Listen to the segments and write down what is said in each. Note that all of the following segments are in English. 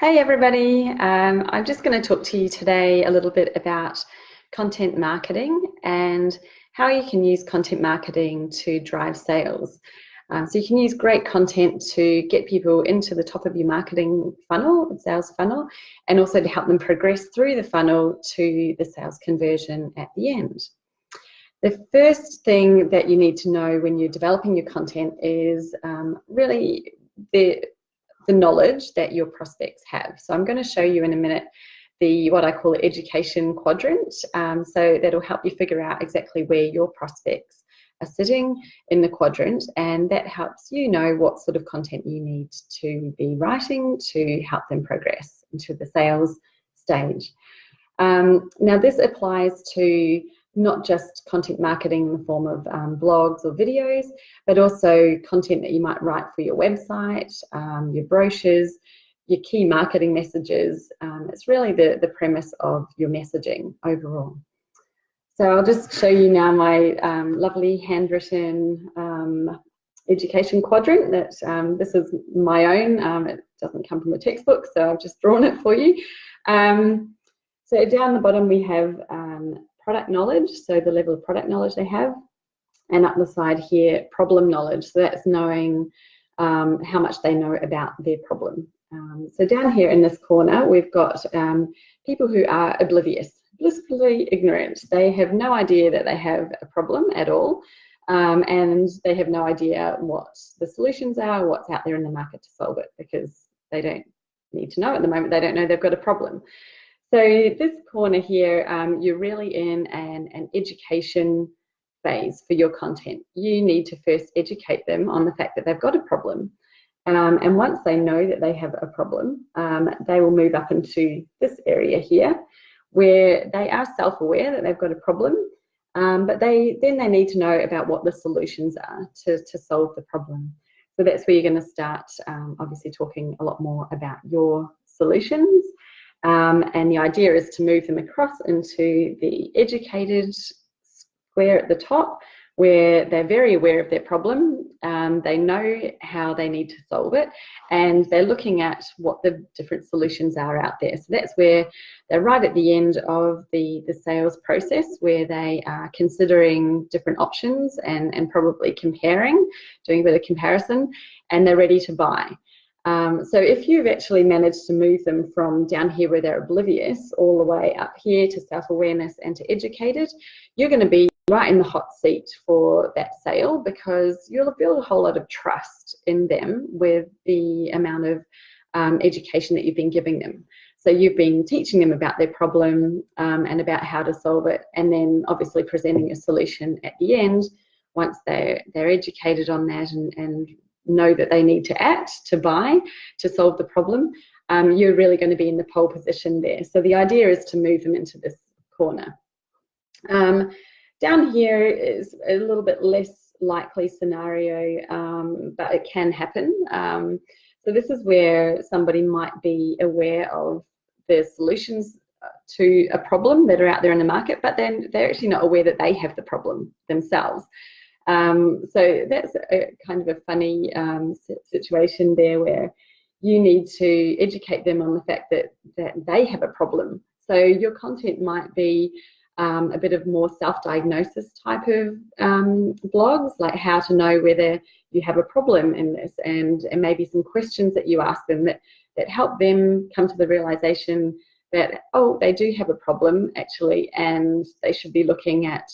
Hey everybody, I'm just going to talk to you today a little bit about content marketing and how you can use content marketing to drive sales. So you can use great content to get people into the top of your marketing funnel, sales funnel, and also to help them progress through the funnel to the sales conversion at the end. The first thing that you need to know when you're developing your content is really the knowledge that your prospects have. So I'm going to show you in a minute what I call the education quadrant. So that'll help you figure out exactly where your prospects are sitting in the quadrant, and that helps you know what sort of content you need to be writing to help them progress into the sales stage. Now this applies to not just content marketing in the form of blogs or videos, but also content that you might write for your website, your brochures, your key marketing messages. It's really the premise of your messaging overall. So I'll just show you now my lovely handwritten education quadrant. This is my own. It doesn't come from a textbook, so I've just drawn it for you. So down the bottom we have product knowledge, so the level of product knowledge they have, and up the side here, problem knowledge, so that's knowing how much they know about their problem. So down here in this corner, we've got people who are oblivious, blissfully ignorant. They have no idea that they have a problem at all, and they have no idea what the solutions are, what's out there in the market to solve it, because they don't need to know at the moment. They don't know they've got a problem. So this corner here, you're really in an education phase for your content. You need to first educate them on the fact that they've got a problem. And once they know that they have a problem, they will move up into this area here, where they are self-aware that they've got a problem, but then they need to know about what the solutions are to solve the problem. So that's where you're going to start, obviously talking a lot more about your solutions. And the idea is to move them across into the educated square at the top, where they're very aware of their problem, they know how they need to solve it, and they're looking at what the different solutions are out there. So that's where they're right at the end of the sales process, where they are considering different options and probably comparing, doing a bit of comparison, and they're ready to buy. So if you've actually managed to move them from down here where they're oblivious all the way up here to self-awareness and to educated, you're going to be right in the hot seat for that sale, because you'll build a whole lot of trust in them with the amount of education that you've been giving them. So you've been teaching them about their problem and about how to solve it, and then obviously presenting a solution at the end once they're educated on that and know that they need to act, to buy, to solve the problem. You're really going to be in the pole position there. So the idea is to move them into this corner. Down here is a little bit less likely scenario, but it can happen. So this is where somebody might be aware of the solutions to a problem that are out there in the market, but then they're actually not aware that they have the problem themselves. So that's a kind of a funny situation there, where you need to educate them on the fact that they have a problem. So your content might be a bit of more self-diagnosis type of blogs, like how to know whether you have a problem in this, and maybe some questions that you ask them that help them come to the realization that, oh, they do have a problem actually, and they should be looking at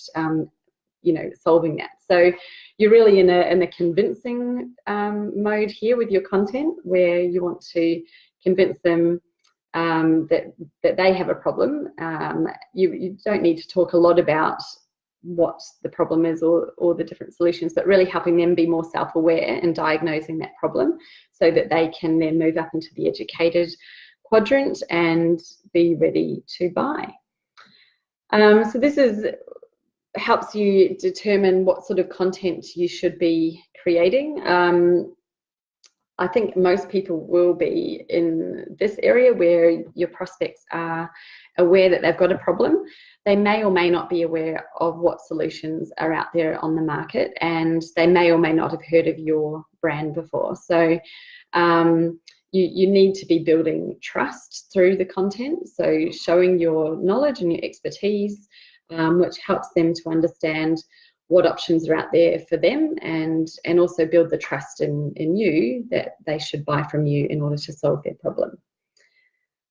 solving that. So you're really in a convincing mode here with your content, where you want to convince them that they have a problem. You don't need to talk a lot about what the problem is or the different solutions, but really helping them be more self-aware and diagnosing that problem, so that they can then move up into the educated quadrant and be ready to buy. So this helps you determine what sort of content you should be creating. I think most people will be in this area where your prospects are aware that they've got a problem. They may or may not be aware of what solutions are out there on the market, and they may or may not have heard of your brand before. So you need to be building trust through the content, so showing your knowledge and your expertise, which helps them to understand what options are out there for them, and also build the trust in you that they should buy from you in order to solve their problem.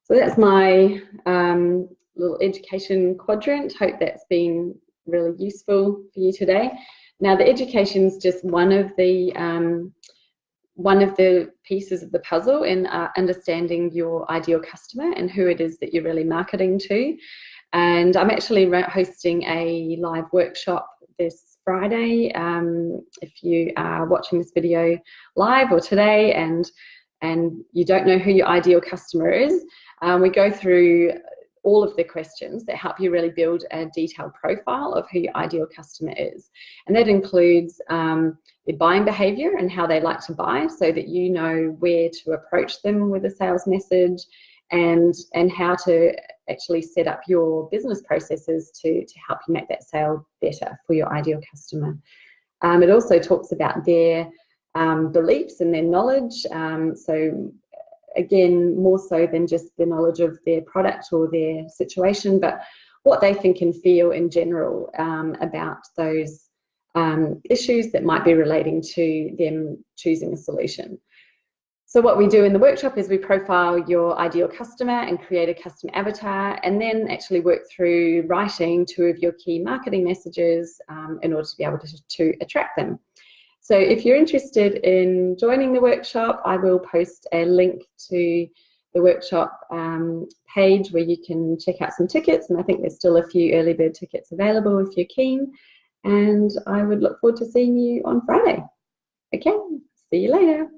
So that's my little education quadrant. Hope that's been really useful for you today. Now, the education is just one of the pieces of the puzzle in understanding your ideal customer and who it is that you're really marketing to. And I'm actually hosting a live workshop this Friday. If you are watching this video live or today and you don't know who your ideal customer is, we go through all of the questions that help you really build a detailed profile of who your ideal customer is. And that includes their buying behavior and how they like to buy, so that you know where to approach them with a sales message, and how to actually set up your business processes to help you make that sale better for your ideal customer. It also talks about their beliefs and their knowledge. So again, more so than just the knowledge of their product or their situation, but what they think and feel in general about those issues that might be relating to them choosing a solution. So what we do in the workshop is we profile your ideal customer and create a custom avatar, and then actually work through writing 2 of your key marketing messages in order to be able to attract them. So if you're interested in joining the workshop, I will post a link to the workshop page where you can check out some tickets, and I think there's still a few early bird tickets available if you're keen, and I would look forward to seeing you on Friday. Okay, see you later.